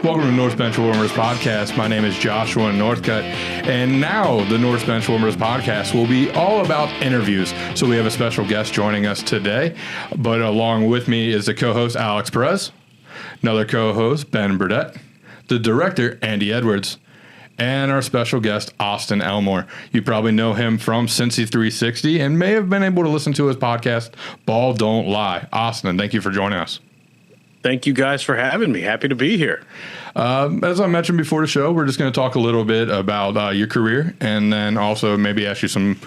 Welcome to Norse Benchwarmers Podcast. My name is Joshua Northcutt, and now the Norse Benchwarmers Podcast will be all about interviews. So we have a special guest joining us today, but along with me is the co-host Alex Perez, another co-host Ben Burdett, the director Andy Edwards, and our special guest Austin Elmore. You probably know him from Cincy 360 and may have been able to listen to his podcast, Ball Don't Lie. Austin, thank you for joining us. Thank you guys for having me. Happy to be here. As I mentioned before the show, we're just going to talk a little bit about your career and then also maybe ask you some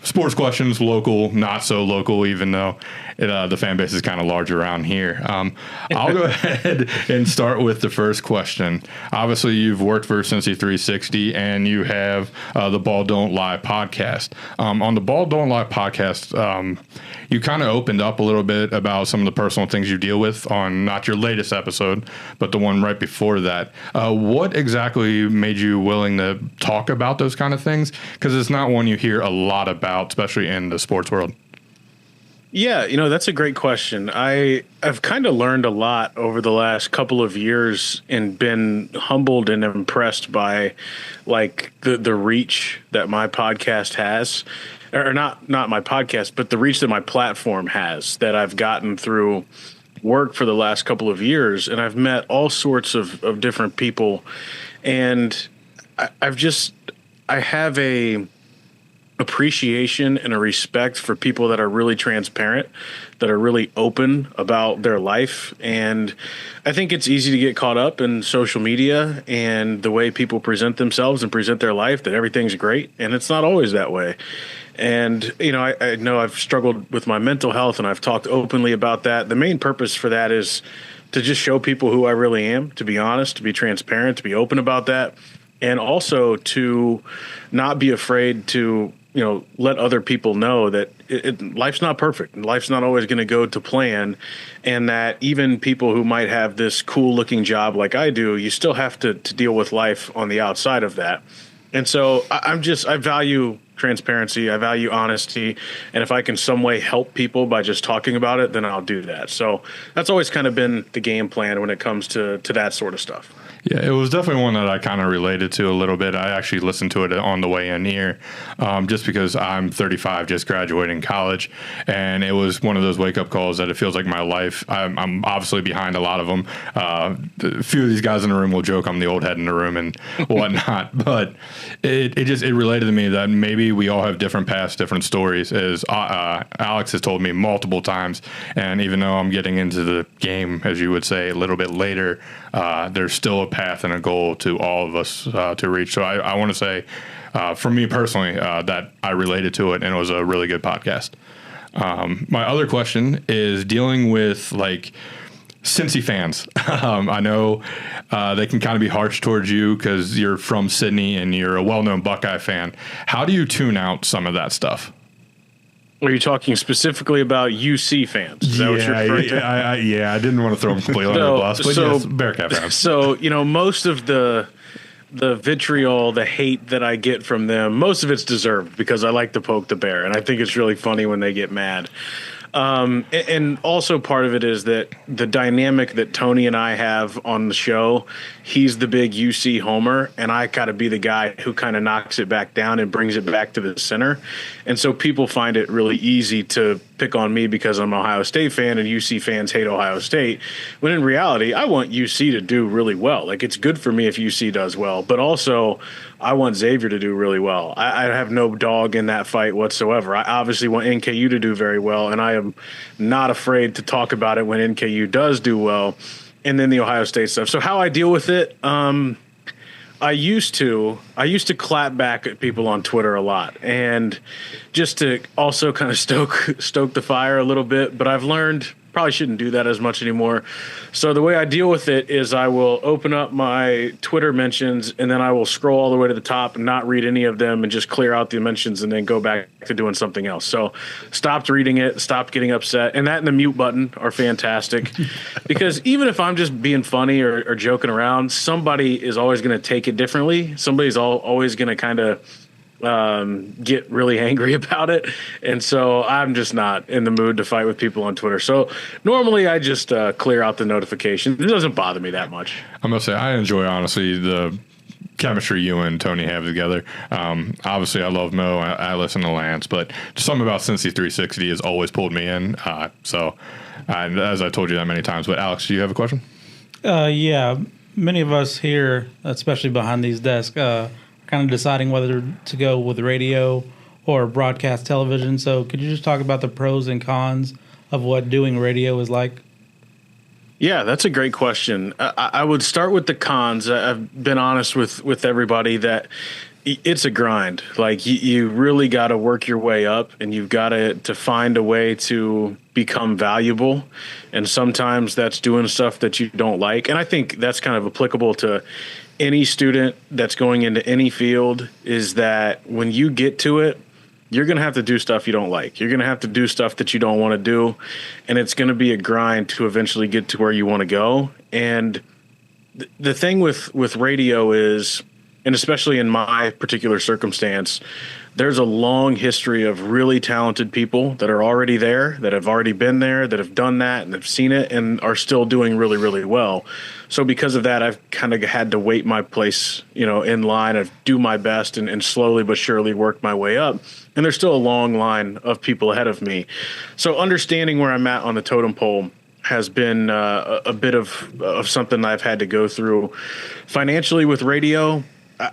sports questions, local, not so local, even though the fan base is kind of large around here. I'll go ahead and start with the first question. Obviously, you've worked for Cincy 360 and you have the Ball Don't Lie podcast. On the Ball Don't Lie podcast, you kind of opened up a little bit about some of the personal things you deal with on not your latest episode, but the one right before that. What exactly made you willing to talk about those kind of things? Because it's not one you hear a lot about, especially in the sports world. Yeah, that's a great question. I've kind of learned a lot over the last couple of years and been humbled and impressed by like the reach that my podcast has. Or not my podcast, but the reach that my platform has that I've gotten through work for the last couple of years. And I've met all sorts of different people. And I have a appreciation and a respect for people that are really transparent, that are really open about their life. And I think it's easy to get caught up in social media and the way people present themselves and present their life, that everything's great. And it's not always that way. And, I know I've struggled with my mental health and I've talked openly about that. The main purpose for that is to just show people who I really am, to be honest, to be transparent, to be open about that. And also to not be afraid to, let other people know that life's not perfect and life's not always going to go to plan. And that even people who might have this cool looking job like I do, you still have to deal with life on the outside of that. And so I value transparency. I value honesty. And if I can some way help people by just talking about it, then I'll do that. So that's always kind of been the game plan when it comes to that sort of stuff. Yeah, it was definitely one that I kind of related to a little bit. I actually listened to it on the way in here just because I'm 35, just graduating college. And it was one of those wake-up calls that it feels like my life. I'm obviously behind a lot of them. A few of these guys in the room will joke I'm the old head in the room and whatnot. But it related to me that maybe we all have different paths, different stories, as Alex has told me multiple times. And even though I'm getting into the game, as you would say, a little bit later, there's still a path and a goal to all of us to reach. So I want to say, for me personally, that I related to it and it was a really good podcast. My other question is dealing with like Cincy fans. I know they can kind of be harsh towards you because you're from Sydney and you're a well-known Buckeye fan. How do you tune out some of that stuff? Are you talking specifically about UC fans? Is that what you're referring to? I didn't want to throw them completely under the bus, but yes, Bearcat fans. So, most of the vitriol, the hate that I get from them, most of it's deserved because I like to poke the bear, and I think it's really funny when they get mad. And also part of it is that the dynamic that Tony and I have on the show, he's the big UC homer, and I got to be the guy who kind of knocks it back down and brings it back to the center. And so people find it really easy to pick on me because I'm an Ohio State fan and UC fans hate Ohio State. When in reality, I want UC to do really well. Like, it's good for me if UC does well, but also I want Xavier to do really well. I have no dog in that fight whatsoever. I obviously want NKU to do very well, and I am not afraid to talk about it when NKU does do well, and then the Ohio State stuff. So how I deal with it, I used to clap back at people on Twitter a lot, and just to also kind of stoke the fire a little bit. But I've learned probably shouldn't do that as much anymore. So the way I deal with it is I will open up my Twitter mentions and then I will scroll all the way to the top and not read any of them and just clear out the mentions and then go back to doing something else. So stopped reading it, stopped getting upset. And that and the mute button are fantastic because even if I'm just being funny or joking around, somebody is always going to take it differently. Somebody's always going to kind of get really angry about it. And so I'm just not in the mood to fight with people on Twitter. So normally I just clear out the notifications. It doesn't bother me that much. I must say, I enjoy, honestly, the chemistry you and Tony have together. Obviously, I love Mo. I listen to Lance, but just something about Cincy 360 has always pulled me in. As I told you that many times. But Alex, do you have a question? Yeah. Many of us here, especially behind these desks, are kind of deciding whether to go with radio or broadcast television. So could you just talk about the pros and cons of what doing radio is like? Yeah, that's a great question. I would start with the cons. I've been honest with everybody that it's a grind. Like you really got to work your way up, and you've got to find a way to become valuable. And sometimes that's doing stuff that you don't like. And I think that's kind of applicable to any student that's going into any field, is that when you get to it, you're going to have to do stuff you don't like. You're going to have to do stuff that you don't want to do. And it's going to be a grind to eventually get to where you want to go. And the thing with radio is, and especially in my particular circumstance, there's a long history of really talented people that are already there, that have already been there, that have done that and have seen it and are still doing really, really well. So because of that, I've kind of had to wait my place, in line, of do my best and slowly but surely work my way up. And there's still a long line of people ahead of me. So understanding where I'm at on the totem pole has been a bit of something I've had to go through. Financially with radio,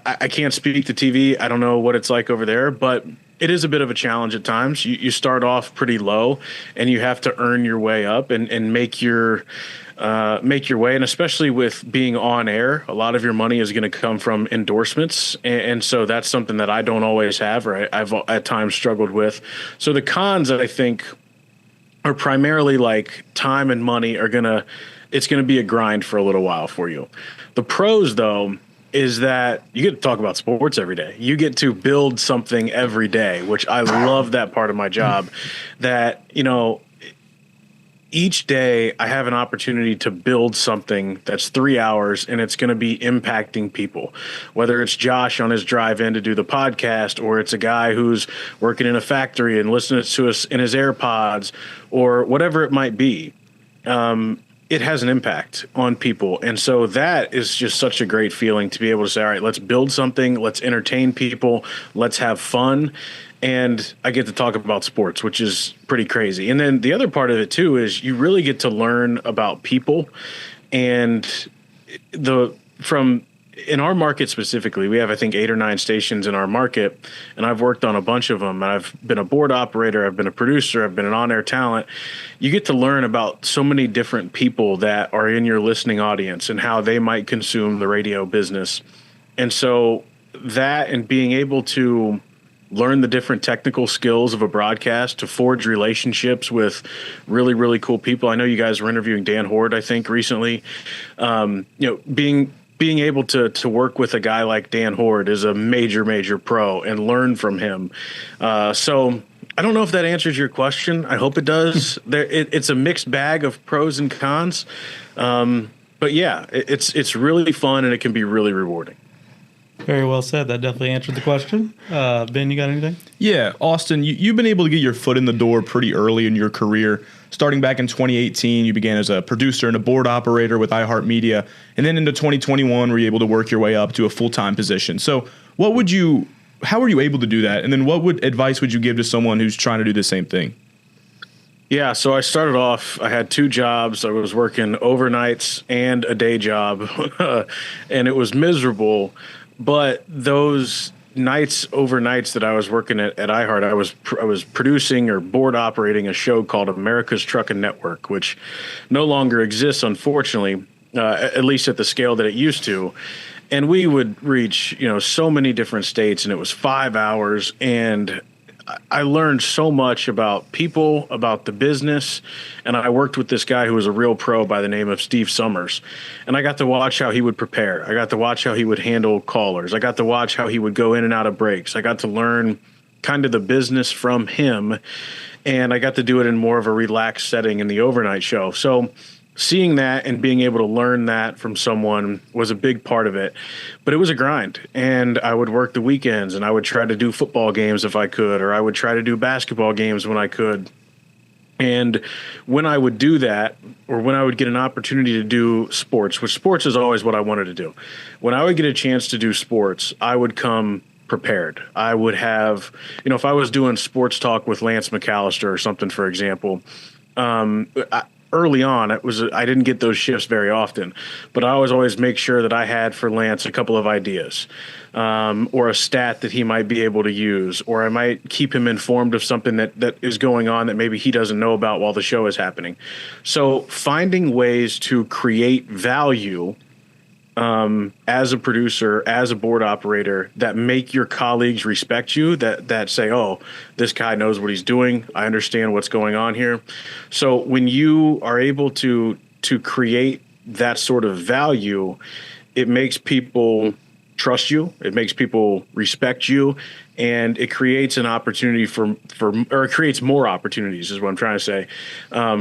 I can't speak to TV. I don't know what it's like over there, but it is a bit of a challenge at times. You start off pretty low, and you have to earn your way up and make your way. And especially with being on air, a lot of your money is going to come from endorsements. And so that's something that I don't always have, or I've at times struggled with. So the cons, I think, are primarily like time and money it's going to be a grind for a little while for you. The pros, though, is that you get to talk about sports every day. You get to build something every day, which I love that part of my job. That, each day I have an opportunity to build something that's 3 hours, and it's going to be impacting people, whether it's Josh on his drive in to do the podcast, or it's a guy who's working in a factory and listening to us in his AirPods, or whatever it might be. It has an impact on people. And so that is just such a great feeling to be able to say, all right, let's build something, let's entertain people, let's have fun. And I get to talk about sports, which is pretty crazy. And then the other part of it too is you really get to learn about people. And in our market specifically, we have, I think, 8 or 9 stations in our market, and I've worked on a bunch of them. I've been a board operator, I've been a producer, I've been an on-air talent. You get to learn about so many different people that are in your listening audience and how they might consume the radio business. And so that, and being able to learn the different technical skills of a broadcast, to forge relationships with really, really cool people. I know you guys were interviewing Dan Horde, I think, recently. Being able to work with a guy like Dan Horde is a major, major pro, and learn from him. So I don't know if that answers your question. I hope it does. It's a mixed bag of pros and cons. But yeah, it's really fun, and it can be really rewarding. Very well said. That definitely answered the question. Ben, you got anything? Yeah, Austin, you've been able to get your foot in the door pretty early in your career. Starting back in 2018, you began as a producer and a board operator with iHeartMedia, and then into 2021, were you able to work your way up to a full-time position? So how were you able to do that? And then what advice would you give to someone who's trying to do the same thing? Yeah, so I started off, I had 2 jobs. I was working overnights and a day job, and it was miserable. But those overnights that I was working at iHeart, I was producing or board operating a show called America's Truckin' Network, which no longer exists, unfortunately, at least at the scale that it used to. And we would reach, so many different states, and it was 5 hours. And I learned so much about people, about the business, and I worked with this guy who was a real pro by the name of Steve Summers. And I got to watch how he would prepare. I got to watch how he would handle callers. I got to watch how he would go in and out of breaks. I got to learn kind of the business from him, and I got to do it in more of a relaxed setting in the overnight show. So seeing that and being able to learn that from someone was a big part of it. But it was a grind, and I would work the weekends, and I would try to do football games if I could, or I would try to do basketball games when I could. And when I would do that, or when I would get an opportunity to do sports, which sports is always what I wanted to do. When I would get a chance to do sports, I would come prepared. I would have, if I was doing sports talk with Lance McAllister or something, for example, early on, I didn't get those shifts very often, but I always make sure that I had for Lance a couple of ideas, or a stat that he might be able to use, or I might keep him informed of something that is going on that maybe he doesn't know about while the show is happening. So finding ways to create value as a producer, as a board operator, that make your colleagues respect you, that say, oh, this guy knows what he's doing. I understand what's going on here. So when you are able to create that sort of value, it makes people trust you. It makes people respect you, and it creates an opportunity or it creates more opportunities, is what I'm trying to say,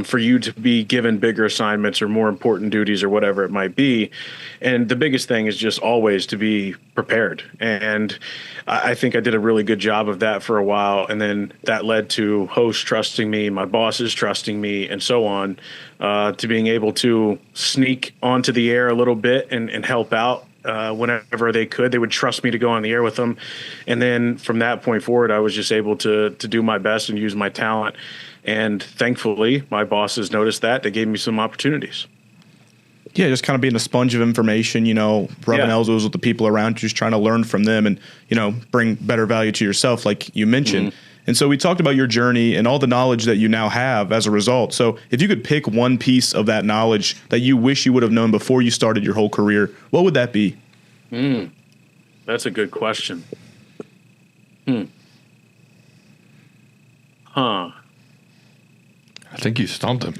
for you to be given bigger assignments or more important duties or whatever it might be. And the biggest thing is just always to be prepared. And I think I did a really good job of that for a while. And then that led to hosts trusting me, my bosses trusting me, and so on, to being able to sneak onto the air a little bit and help out. Whenever they could, they would trust me to go on the air with them. And then from that point forward, I was just able to do my best and use my talent. And thankfully, my bosses noticed that. They gave me some opportunities. Yeah, just kind of being a sponge of information, rubbing elbows with the people around you, just trying to learn from them and, bring better value to yourself, like you mentioned. Mm-hmm. And so we talked about your journey and all the knowledge that you now have as a result. So if you could pick one piece of that knowledge that you wish you would have known before you started your whole career, what would that be? That's a good question. I think you stumped him.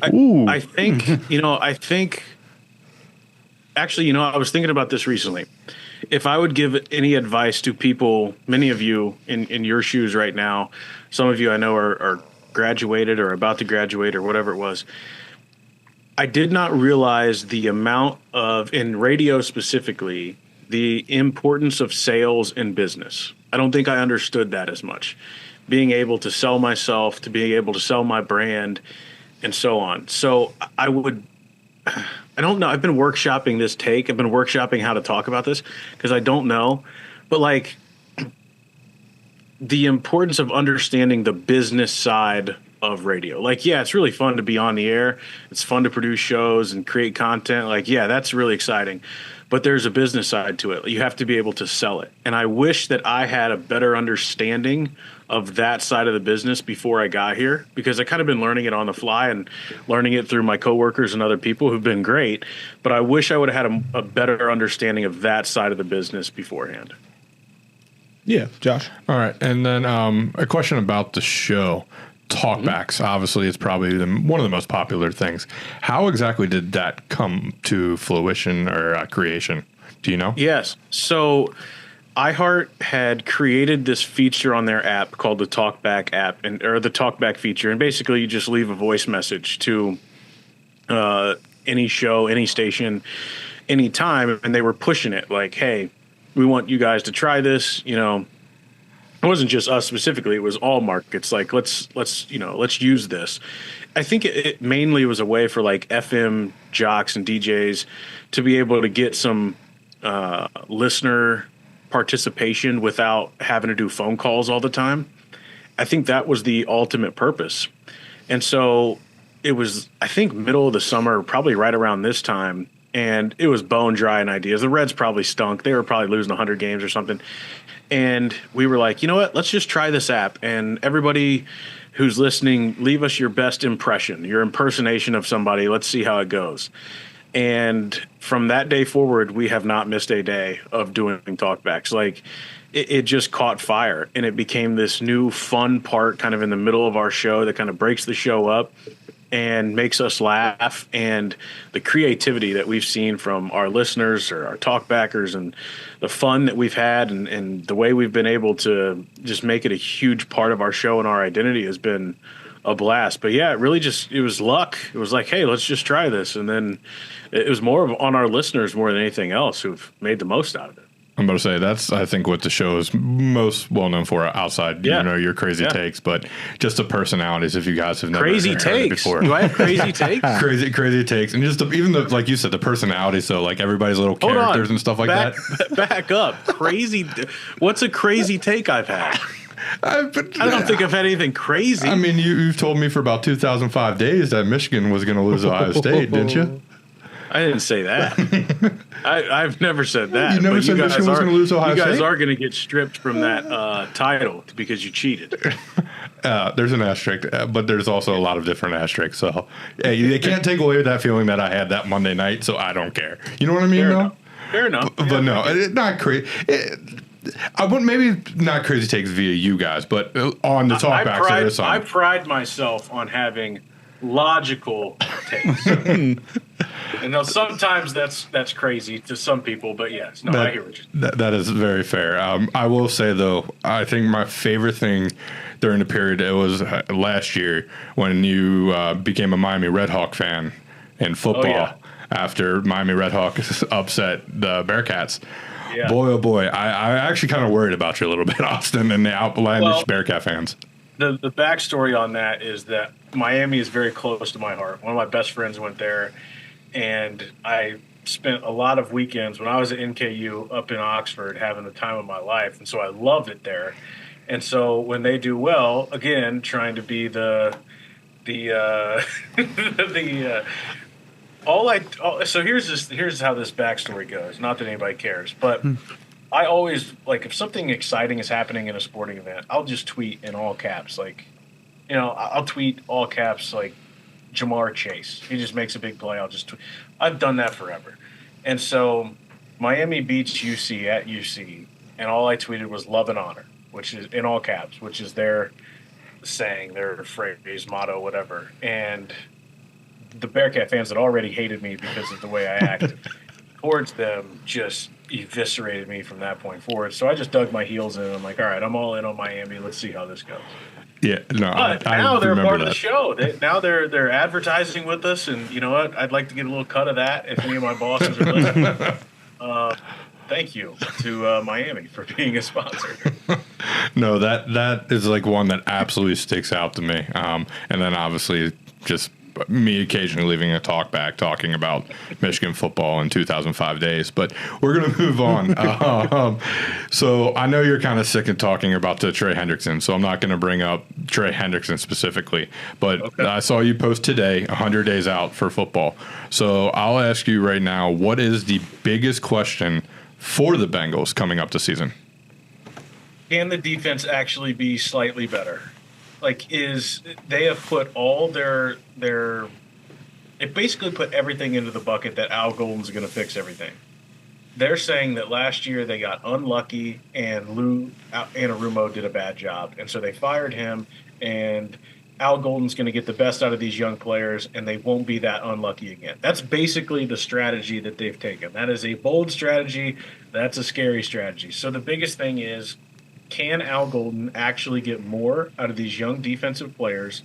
I think, actually, I was thinking about this recently. If I would give any advice to people, many of you in your shoes right now, some of you I know are graduated or about to graduate or whatever it was, I did not realize the amount of, in radio specifically, the importance of sales in business. I don't think I understood that as much. Being able to sell myself, to being able to sell my brand, and so on. So I don't know. I've been workshopping this take. I've been workshopping how to talk about this because I don't know. But like the importance of understanding the business side of radio. Like, yeah, it's really fun to be on the air. It's fun to produce shows and create content. Like, yeah, that's really exciting. But there's a business side to it. You have to be able to sell it. And I wish that I had a better understanding of that side of the business before I got here, because I kind of been learning it on the fly and learning it through my coworkers and other people who've been great. But I wish I would have had a better understanding of that side of the business beforehand. Yeah, Josh. All right. And then a question about the show. Talkbacks, obviously, it's probably one of the most popular things. How exactly did that come to fruition or creation? Do you know? Yes. So iHeart had created this feature on their app called the Talkback app, or the Talkback feature. And basically, you just leave a voice message to any show, any station, any time. And they were pushing it like, hey, we want you guys to try this, It wasn't just us specifically; it was all markets. Like, let's use this. I think it mainly was a way for like FM jocks and DJs to be able to get some listener participation without having to do phone calls all the time. I think that was the ultimate purpose. And so it was, I think, middle of the summer, probably right around this time, and it was bone dry in ideas. The Reds probably stunk. They were probably losing 100 games or something. And we were like, you know what, let's just try this app. And everybody who's listening, leave us your best impression, your impersonation of somebody. Let's see how it goes. And from that day forward, we have not missed a day of doing talkbacks. Like, it just caught fire, and it became this new fun part kind of in the middle of our show that kind of breaks the show up and makes us laugh. And the creativity that we've seen from our listeners or our talkbackers, and the fun that we've had, and the way we've been able to just make it a huge part of our show and our identity has been a blast. But yeah, it was luck. It was like, hey, let's just try this. And then it was more on our listeners more than anything else who've made the most out of it. I'm about to say that's, I think, what the show is most well known for outside, your crazy takes, but just the personalities. If you guys have never crazy heard takes it before, do I have crazy takes? crazy takes, and just even the, like you said, the personalities. So like everybody's little characters and stuff like that. Back up, crazy. What's a crazy take I've had? I don't think I've had anything crazy. I mean, you've told me for about 2005 days that Michigan was going to lose Ohio State, didn't you? I didn't say that. I've never said that. You never said Michigan was going to lose Ohio State? You guys are going to get stripped from that title because you cheated. There's an asterisk, but there's also a lot of different asterisks. So hey, they can't take away that feeling that I had that Monday night, so I don't care. You know what I mean, Fair enough. But no, not crazy. I wouldn't, maybe not crazy takes via you guys, but on the talkbacks there is some. I pride myself on having logical takes. And now sometimes that's crazy to some people, but yes, no, I hear what you're saying. That is very fair. I will say though, I think my favorite thing during the period, it was last year when you became a Miami Redhawk fan in football after Miami Redhawks upset the Bearcats. Yeah. Boy, oh boy, I actually kind of worried about you a little bit, Austin, and the outlandish Bearcat fans. The backstory on that is that Miami is very close to my heart. One of my best friends went there, and I spent a lot of weekends when I was at NKU up in Oxford having the time of my life, and so I loved it there. And so when they do well, again, trying to be so here's how this backstory goes. Not that anybody cares, but I always, like, if something exciting is happening in a sporting event, I'll just tweet in all caps. Like, I'll tweet all caps, like, Jamar Chase. He just makes a big play. I'll just tweet. I've done that forever. And so Miami beats UC at UC, and all I tweeted was love and honor, which is in all caps, which is their saying, their phrase, motto, whatever. And the Bearcat fans that already hated me because of the way I acted towards them just eviscerated me from that point forward. So I just dug my heels in, and I'm like, all right, I'm all in on Miami. Let's see how this goes. Yeah, no. But now they're part of the show. Now they're advertising with us, and you know what? I'd like to get a little cut of that if any of my bosses are listening. Thank you to Miami for being a sponsor. No, that is like one that absolutely sticks out to me. And then obviously just me occasionally leaving a talk back talking about Michigan football in 2005 days, but we're going to move on. So I know you're kind of sick of talking about the Trey Hendrickson, so I'm not going to bring up Trey Hendrickson specifically, but okay. I saw you post today 100 days out for football. So I'll ask you right now, what is the biggest question for the Bengals coming up this season? Can the defense actually be slightly better? They have put all they basically put everything into the bucket that Al Golden's going to fix everything. They're saying that last year they got unlucky and Lou Anarumo did a bad job, and so they fired him, and Al Golden's going to get the best out of these young players, and they won't be that unlucky again. That's basically the strategy that they've taken. That is a bold strategy. That's a scary strategy. So the biggest thing is, can Al Golden actually get more out of these young defensive players,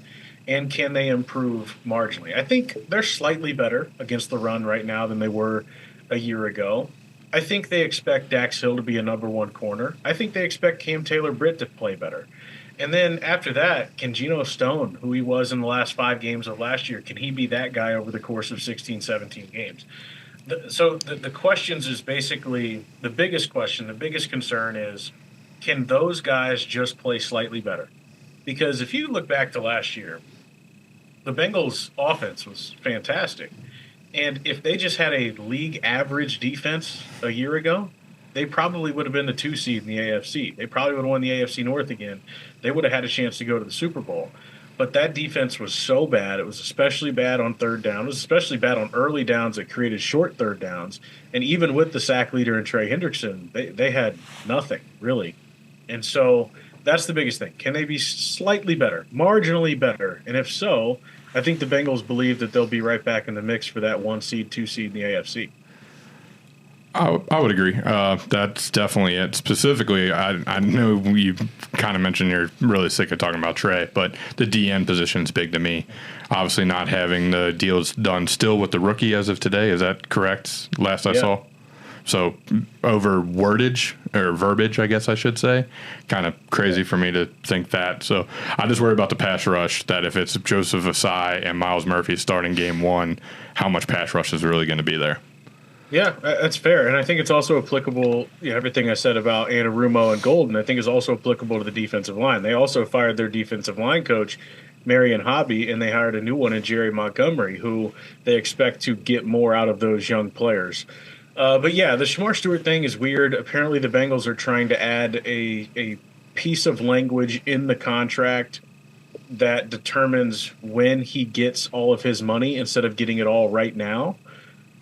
and can they improve marginally? I think they're slightly better against the run right now than they were a year ago. I think they expect Dax Hill to be a number one corner. I think they expect Cam Taylor-Britt to play better. And then after that, can Geno Stone, who he was in the last 5 games of last year, can he be that guy over the course of 16, 17 games? So the questions is basically the biggest question, the biggest concern is, can those guys just play slightly better? Because if you look back to last year, the Bengals' offense was fantastic. And if they just had a league average defense a year ago, they probably would have been the 2 seed in the AFC. They probably would have won the AFC North again. They would have had a chance to go to the Super Bowl. But that defense was so bad. It was especially bad on third down. It was especially bad on early downs that created short third downs. And even with the sack leader in Trey Hendrickson, they had nothing, really. And so that's the biggest thing. Can they be slightly better, marginally better? And if so, I think the Bengals believe that they'll be right back in the mix for that 1 seed, 2 seed in the AFC. I would agree. That's definitely it. Specifically, I know you kind of mentioned you're really sick of talking about Trey, but the DN position is big to me. Obviously, not having the deals done still with the rookie as of today. Is that correct? Last I saw. So over wordage or verbiage, I guess I should say. Kind of crazy for me to think that. So I just worry about the pass rush, that if it's Joseph Asai and Miles Murphy starting game one, how much pass rush is really going to be there? Yeah, that's fair. And I think it's also applicable, everything I said about Anarumo and Golden, I think is also applicable to the defensive line. They also fired their defensive line coach, Marion Hobby, and they hired a new one in Jerry Montgomery, who they expect to get more out of those young players. But yeah, the Shamar Stewart thing is weird. Apparently the Bengals are trying to add a piece of language in the contract that determines when he gets all of his money instead of getting it all right now.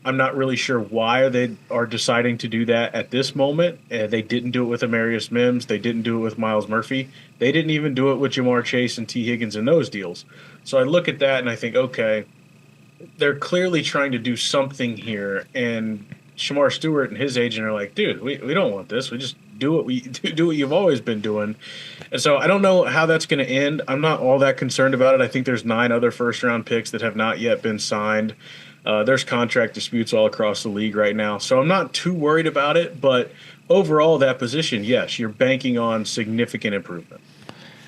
I'm not really sure why they are deciding to do that at this moment. They didn't do it with Amarius Mims. They didn't do it with Miles Murphy. They didn't even do it with Jamar Chase and T. Higgins in those deals. So I look at that and I think, okay, they're clearly trying to do something here. And Shamar Stewart and his agent are like, dude, we don't want this. We just do what you've always been doing. And so I don't know how that's going to end. I'm not all that concerned about it. I think there's 9 other first-round picks that have not yet been signed. There's contract disputes all across the league right now. So I'm not too worried about it. But overall, that position, yes, you're banking on significant improvement.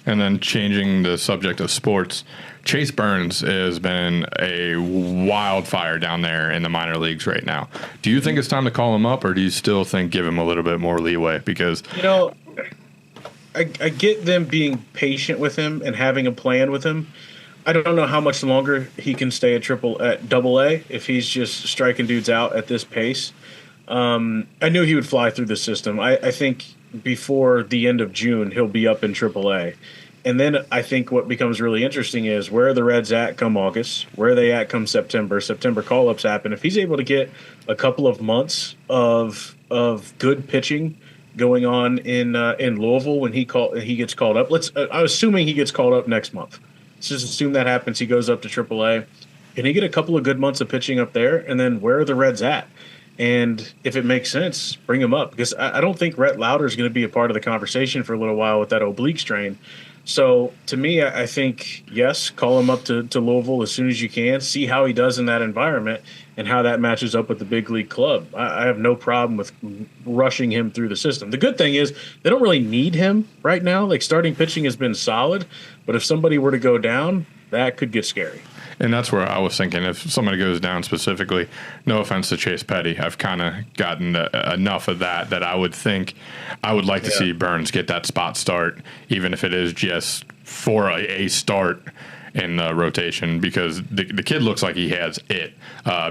And then changing the subject of sports, Chase Burns has been a wildfire down there in the minor leagues right now. Do you think it's time to call him up, or do you still think give him a little bit more leeway? Because I get them being patient with him and having a plan with him. I don't know how much longer he can stay at Double A if he's just striking dudes out at this pace. I knew he would fly through the system. I think before the end of June he'll be up in Triple A. And then I think what becomes really interesting is where are the Reds at come August? Where are they at come September? September call-ups happen. If he's able to get a couple of months of good pitching going on in Louisville when he gets called up, I'm assuming he gets called up next month. Let's just assume that happens. He goes up to AAA. Can he get a couple of good months of pitching up there? And then where are the Reds at? And if it makes sense, bring him up, because I don't think Rhett Lauder is going to be a part of the conversation for a little while with that oblique strain. So to me, I think, yes, call him up to Louisville as soon as you can, see how he does in that environment and how that matches up with the big league club. I have no problem with rushing him through the system. The good thing is they don't really need him right now. Like, starting pitching has been solid, but if somebody were to go down, that could get scary. And that's where I was thinking, if somebody goes down specifically, no offense to Chase Petty, I've kind of gotten enough of that I would think I would like to see Burns get that spot start, even if it is just for a start in the rotation, because the kid looks like he has it.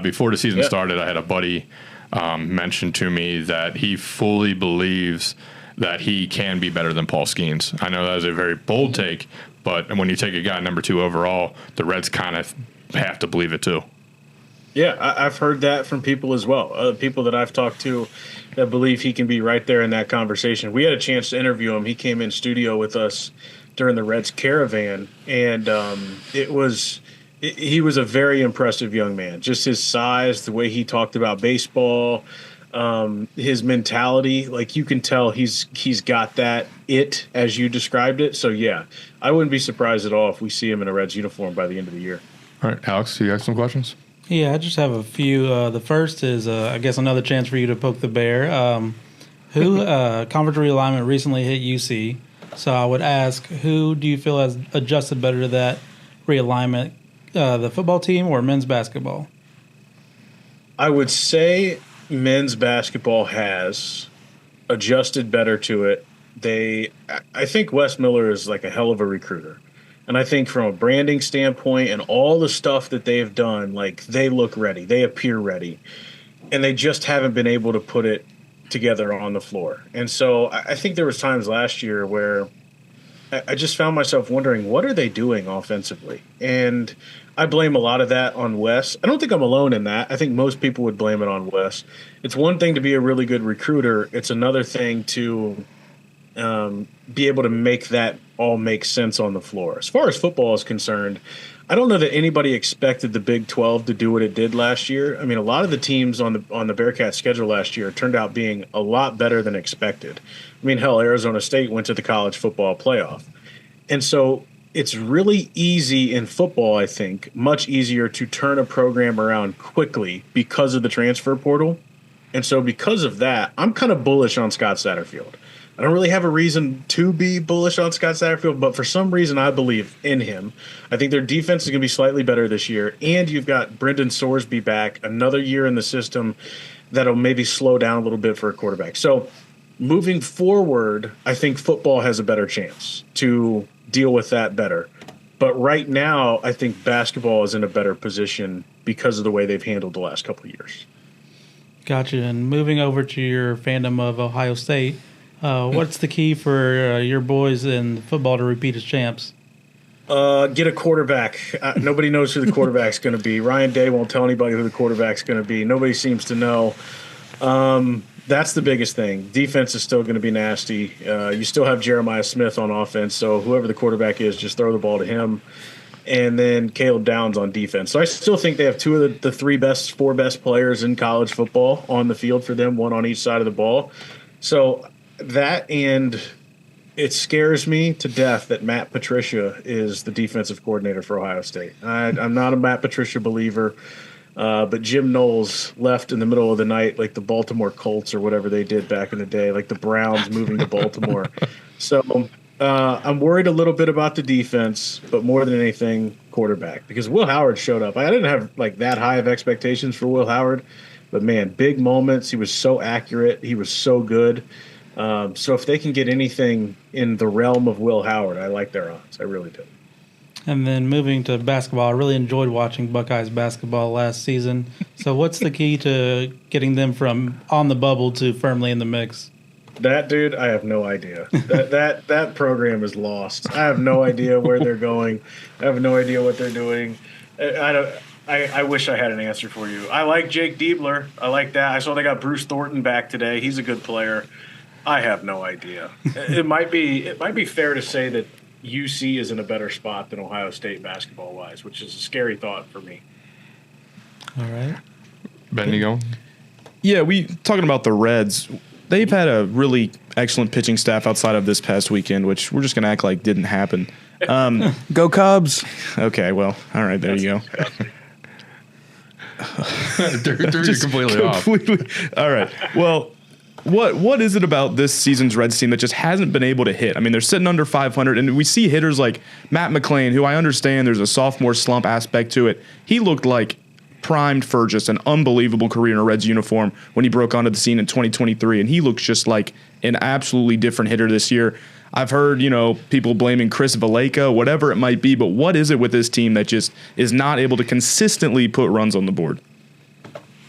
Before the season started, I had a buddy mention to me that he fully believes that he can be better than Paul Skeens. I know that is a very bold take, but when you take a guy number 2 overall, the Reds kind of have to believe it too. Yeah, I've heard that from people as well. People that I've talked to that believe he can be right there in that conversation. We had a chance to interview him. He came in studio with us during the Reds Caravan, and he was a very impressive young man. Just his size, the way he talked about baseball, his mentality, like you can tell he's got that it as you described it. So yeah, I wouldn't be surprised at all if we see him in a Reds uniform by the end of the year. All right, Alex, you have some questions? Yeah, I just have a few. The first is, I guess, another chance for you to poke the bear. Conference realignment recently hit UC, so I would ask, who do you feel has adjusted better to that realignment, the football team or men's basketball? I would say men's basketball has adjusted better to it. I think Wes Miller is like a hell of a recruiter. And I think from a branding standpoint and all the stuff that they've done, like, they look ready. They appear ready. And they just haven't been able to put it together on the floor. And so I think there was times last year where I just found myself wondering, what are they doing offensively? And I blame a lot of that on Wes. I don't think I'm alone in that. I think most people would blame it on Wes. It's one thing to be a really good recruiter. It's another thing to be able to make that all make sense on the floor. As far as football is concerned, I don't know that anybody expected the Big 12 to do what it did last year. I mean, a lot of the teams on the Bearcats schedule last year turned out being a lot better than expected. I mean, hell, Arizona State went to the college football playoff. And so it's really easy in football, I think, much easier to turn a program around quickly because of the transfer portal. And so because of that, I'm kind of bullish on Scott Satterfield. I don't really have a reason to be bullish on Scott Satterfield, but for some reason I believe in him. I think their defense is going to be slightly better this year, and you've got Brendan Sorsby back, another year in the system that'll maybe slow down a little bit for a quarterback. So moving forward, I think football has a better chance to deal with that better. But right now, I think basketball is in a better position because of the way they've handled the last couple of years. Gotcha. And moving over to your fandom of Ohio State, what's the key for your boys in football to repeat as champs? Get a quarterback. Nobody knows who the quarterback's going to be. Ryan Day won't tell anybody who the quarterback's going to be. Nobody seems to know. That's the biggest thing. Defense is still going to be nasty. You still have Jeremiah Smith on offense, so whoever the quarterback is, just throw the ball to him. And then Caleb Downs on defense. So I still think they have two of the four best players in college football on the field for them, one on each side of the ball. So that, and it scares me to death that Matt Patricia is the defensive coordinator for Ohio State. I'm not a Matt Patricia believer, but Jim Knowles left in the middle of the night like the Baltimore Colts or whatever they did back in the day, like the Browns moving to Baltimore. So I'm worried a little bit about the defense, but more than anything, quarterback, because Will Howard showed up. I didn't have like that high of expectations for Will Howard, but man, big moments. He was so accurate. He was so good. So if they can get anything in the realm of Will Howard, I like their odds. I really do. And then moving to basketball, I really enjoyed watching Buckeyes basketball last season. So what's the key to getting them from on the bubble to firmly in the mix? That dude, I have no idea. That program is lost. I have no idea where they're going. I have no idea what they're doing. I wish I had an answer for you. I like Jake Diebler. I like that. I saw they got Bruce Thornton back today. He's a good player. I have no idea. It might be fair to say that UC is in a better spot than Ohio State basketball-wise, which is a scary thought for me. All right. Ben, you go? Yeah, talking about the Reds, they've had a really excellent pitching staff outside of this past weekend, which we're just going to act like didn't happen. Go Cubs. Okay, well, all right, there you go. Threw you completely off. All right, well, what is it about this season's Reds team that just hasn't been able to hit? I mean, they're sitting under 500, and we see hitters like Matt McClain, who I understand there's a sophomore slump aspect to it. He looked like primed for just an unbelievable career in a Reds uniform when he broke onto the scene in 2023, and he looks just like an absolutely different hitter this year. I've heard, people blaming Chris Valleca, whatever it might be, but what is it with this team that just is not able to consistently put runs on the board?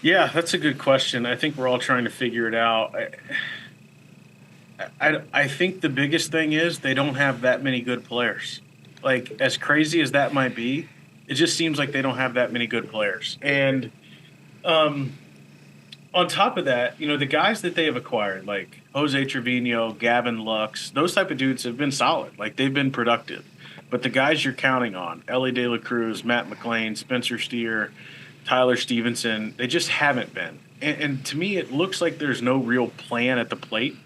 Yeah, that's a good question. I think we're all trying to figure it out. I think the biggest thing is they don't have that many good players. Like, as crazy as that might be, it just seems like they don't have that many good players. And on top of that, the guys that they have acquired, like Jose Trevino, Gavin Lux, those type of dudes have been solid. Like, they've been productive. But the guys you're counting on, Ellie De La Cruz, Matt McClain, Spencer Steer, Tyler Stevenson, they just haven't been. And to me, it looks like there's no real plan at the plate.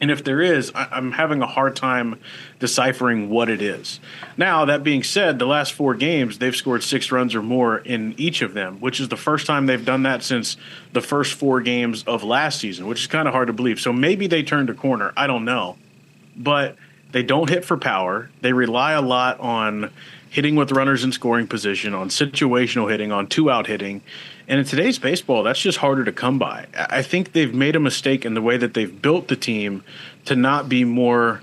And if there is, I'm having a hard time deciphering what it is. Now, that being said, the last 4 games, they've scored 6 runs or more in each of them, which is the first time they've done that since the first 4 games of last season, which is kind of hard to believe. So maybe they turned a corner. I don't know. But they don't hit for power. They rely a lot on hitting with runners in scoring position, on situational hitting, on 2-out hitting. And in today's baseball, that's just harder to come by. I think they've made a mistake in the way that they've built the team to not be more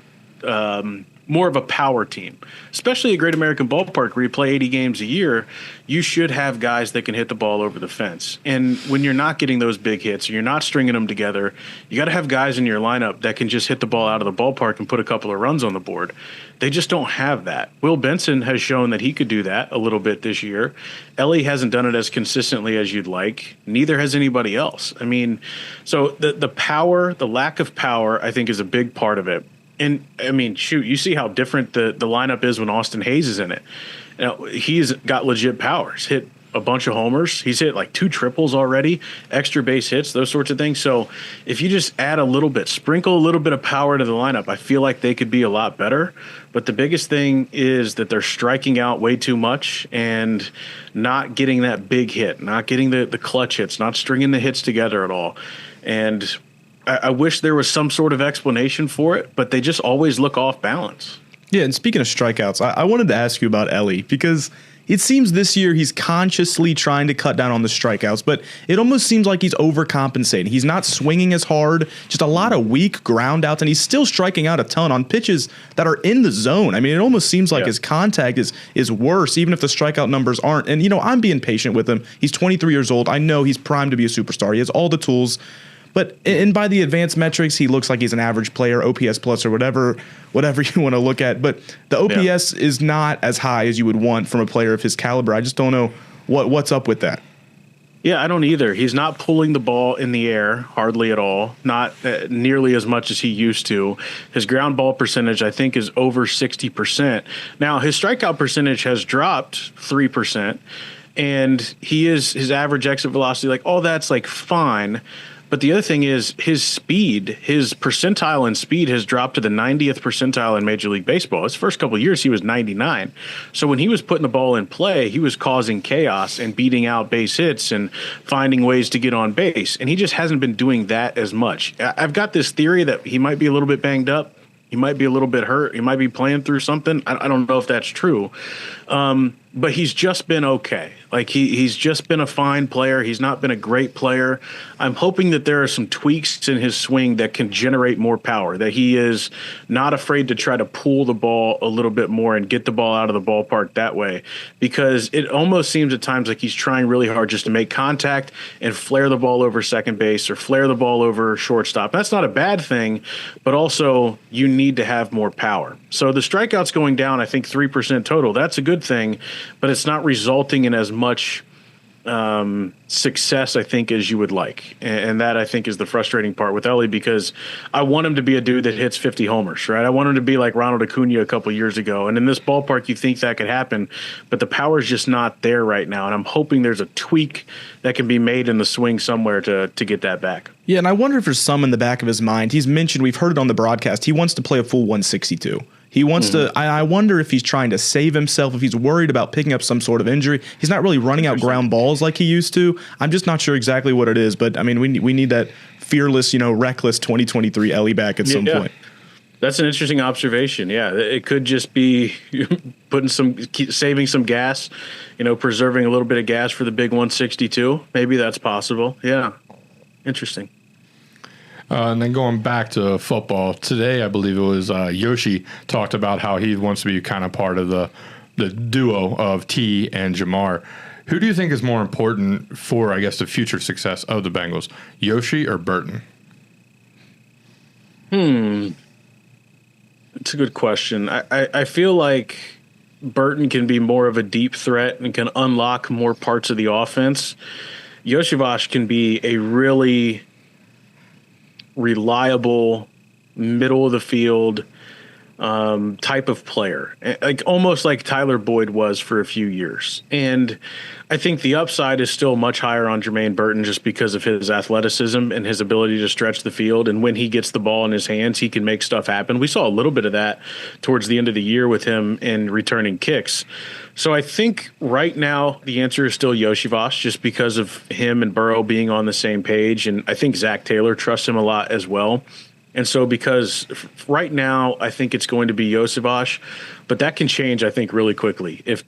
more of a power team, especially a Great American Ballpark where you play 80 games a year. You should have guys that can hit the ball over the fence. And when you're not getting those big hits, or you're not stringing them together, you got to have guys in your lineup that can just hit the ball out of the ballpark and put a couple of runs on the board. They just don't have that. Will Benson has shown that he could do that a little bit this year. Ellie hasn't done it as consistently as you'd like. Neither has anybody else. I mean, so the power, the lack of power, I think is a big part of it. And, I mean, shoot, you see how different the lineup is when Austin Hayes is in it. Now, he's got legit powers, hit a bunch of homers. He's hit like 2 triples already, extra base hits, those sorts of things. So if you just add a little bit, sprinkle a little bit of power to the lineup, I feel like they could be a lot better. But the biggest thing is that they're striking out way too much and not getting that big hit, not getting the clutch hits, not stringing the hits together at all. And I wish there was some sort of explanation for it, but they just always look off balance. Yeah, and speaking of strikeouts, I wanted to ask you about Ellie because it seems this year he's consciously trying to cut down on the strikeouts, but it almost seems like he's overcompensating. He's not swinging as hard, just a lot of weak ground outs, and he's still striking out a ton on pitches that are in the zone. I mean, it almost seems like his contact is worse, even if the strikeout numbers aren't. And, I'm being patient with him. He's 23 years old. I know he's primed to be a superstar. He has all the tools. But and by the advanced metrics, he looks like he's an average player, OPS plus or whatever you want to look at. But the OPS is not as high as you would want from a player of his caliber. I just don't know what's up with that. Yeah, I don't either. He's not pulling the ball in the air hardly at all, not nearly as much as he used to. His ground ball percentage, I think, is over 60%. Now, his strikeout percentage has dropped 3%, and his average exit velocity, like all that's like fine. But the other thing is his speed, his percentile in speed has dropped to the 90th percentile in Major League Baseball. His first couple of years, he was 99. So when he was putting the ball in play, he was causing chaos and beating out base hits and finding ways to get on base. And he just hasn't been doing that as much. I've got this theory that he might be a little bit banged up. He might be a little bit hurt. He might be playing through something. I don't know if that's true. But he's just been okay. Like he's just been a fine player. He's not been a great player. I'm hoping that there are some tweaks in his swing that can generate more power, that he is not afraid to try to pull the ball a little bit more and get the ball out of the ballpark that way, because it almost seems at times like he's trying really hard just to make contact and flare the ball over second base or flare the ball over shortstop. That's not a bad thing, but also you need to have more power. So the strikeouts going down, I think 3% total, that's a good thing, but it's not resulting in as much success, I think, as you would like. And that, I think, is the frustrating part with Ellie, because I want him to be a dude that hits 50 homers, right? I want him to be like Ronald Acuna a couple years ago. And in this ballpark, you think that could happen, but the power's just not there right now. And I'm hoping there's a tweak that can be made in the swing somewhere to get that back. Yeah, and I wonder if there's some in the back of his mind. He's mentioned, we've heard it on the broadcast, he wants to play a full 162. He wants to. I wonder if he's trying to save himself, if he's worried about picking up some sort of injury. He's not really running out ground balls like he used to. I'm just not sure exactly what it is. But, I mean, we need that fearless, reckless 2023 Ellie back at some point. That's an interesting observation. Yeah, it could just be saving some gas, preserving a little bit of gas for the big 162. Maybe that's possible. Yeah, interesting. And then going back to football, today I believe it was Yoshi talked about how he wants to be kind of part of the duo of T and Jamar. Who do you think is more important for, I guess, the future success of the Bengals, Yoshi or Burton? It's a good question. I feel like Burton can be more of a deep threat and can unlock more parts of the offense. Yoshivas can be a really reliable, middle of the field type of player, like almost like Tyler Boyd was for a few years. And I think the upside is still much higher on Jermaine Burton just because of his athleticism and his ability to stretch the field. And when he gets the ball in his hands, he can make stuff happen. We saw a little bit of that towards the end of the year with him in returning kicks. So I think right now the answer is still Yoshivas, just because of him and Burrow being on the same page. And I think Zach Taylor trusts him a lot as well. And so because right now I think it's going to be Yoshivas, but that can change, I think, really quickly. If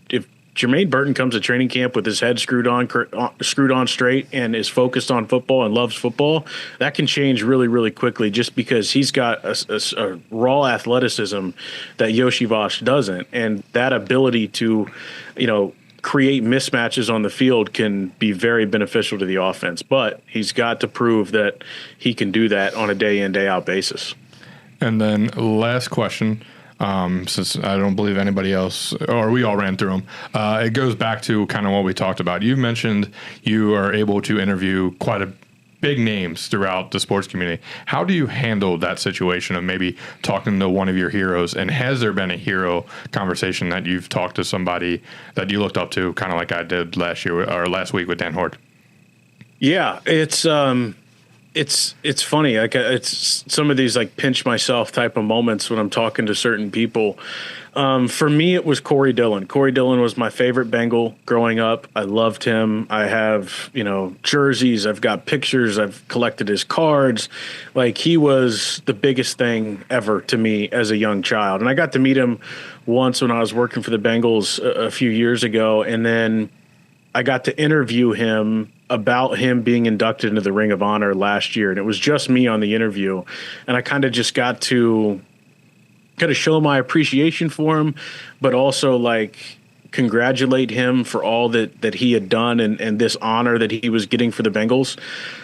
Jermaine Burton comes to training camp with his head screwed on straight and is focused on football and loves football, that can change really, really quickly just because he's got a raw athleticism that Yoshi Vosh doesn't. And that ability to, create mismatches on the field can be very beneficial to the offense. But he's got to prove that he can do that on a day in, day out basis. And then last question. Since I don't believe anybody else, or we all ran through them, it goes back to kind of what we talked about. You mentioned you are able to interview quite a big names throughout the sports community. How do you handle that situation of maybe talking to one of your heroes? And has there been a hero conversation that you've talked to somebody that you looked up to, kind of like I did last week with Dan Hort? Yeah, it's funny. Like it's some of these like pinch myself type of moments when I'm talking to certain people. For me, it was Corey Dillon. Corey Dillon was my favorite Bengal growing up. I loved him. I have, jerseys. I've got pictures. I've collected his cards. Like he was the biggest thing ever to me as a young child. And I got to meet him once when I was working for the Bengals a few years ago. And then I got to interview him about him being inducted into the Ring of Honor last year. And it was just me on the interview. And I kind of just got to kind of show my appreciation for him, but also like congratulate him for all that he had done and this honor that he was getting for the Bengals.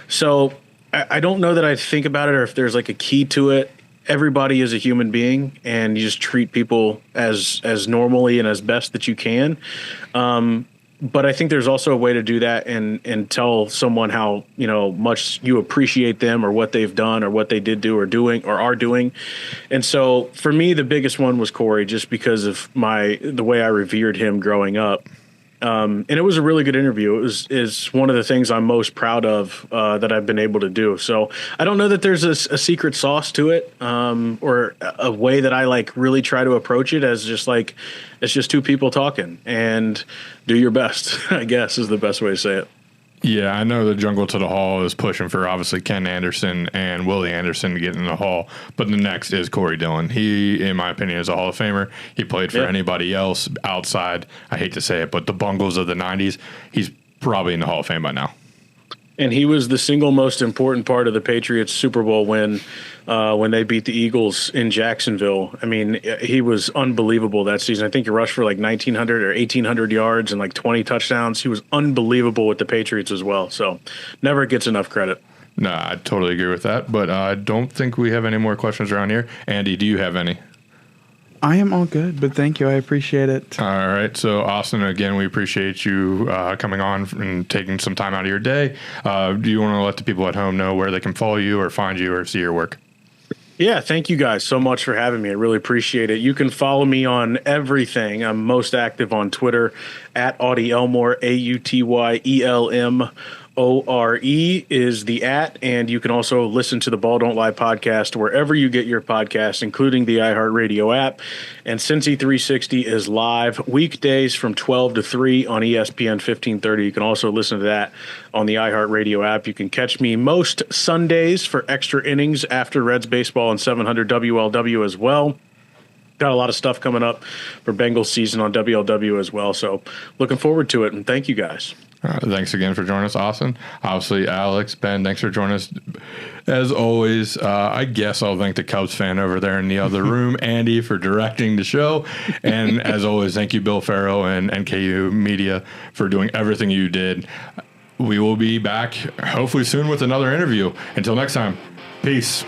So I don't know that I think about it or if there's like a key to it. Everybody is a human being and you just treat people as normally and as best that you can. But I think there's also a way to do that and tell someone how, much you appreciate them or what they've done or what they did do or doing or are doing. And so for me, the biggest one was Corey, just because of the way I revered him growing up. And it was a really good interview. It is one of the things I'm most proud of that I've been able to do. So I don't know that there's a secret sauce to it or a way that I like really try to approach it as just like it's just two people talking and do your best, I guess, is the best way to say it. Yeah, I know the Jungle to the Hall is pushing for obviously Ken Anderson and Willie Anderson to get in the Hall, but the next is Corey Dillon. He, in my opinion, is a Hall of Famer. He played for anybody else outside, I hate to say it, but the Bungles of the 90s. He's probably in the Hall of Fame by now. And he was the single most important part of the Patriots Super Bowl win when they beat the Eagles in Jacksonville. I mean, he was unbelievable that season. I think he rushed for like 1,900 or 1,800 yards and like 20 touchdowns. He was unbelievable with the Patriots as well. So never gets enough credit. No, I totally agree with that. But I don't think we have any more questions around here. Andy, do you have any? I am all good, but thank you. I appreciate it. All right. So, Austin, again, we appreciate you coming on and taking some time out of your day. Do you want to let the people at home know where they can follow you or find you or see your work? Yeah, thank you guys so much for having me. I really appreciate it. You can follow me on everything. I'm most active on Twitter at Audie Elmore, AUTYELMORE is the @, and you can also listen to the Ball Don't Lie podcast wherever you get your podcasts, including the iHeartRadio app. And Cincy 360 is live weekdays from 12 to 3 on ESPN 1530. You can also listen to that on the iHeartRadio app. You can catch me most Sundays for extra innings after Reds baseball and 700 WLW as well. Got a lot of stuff coming up for Bengals season on WLW as well. So looking forward to it, and thank you guys. Thanks again for joining us, Austin. Obviously, Alex, Ben, thanks for joining us. As always, I guess I'll thank the Cubs fan over there in the other room, Andy, for directing the show. And as always, thank you, Bill Farrow and NKU Media, for doing everything you did. We will be back hopefully soon with another interview. Until next time, peace.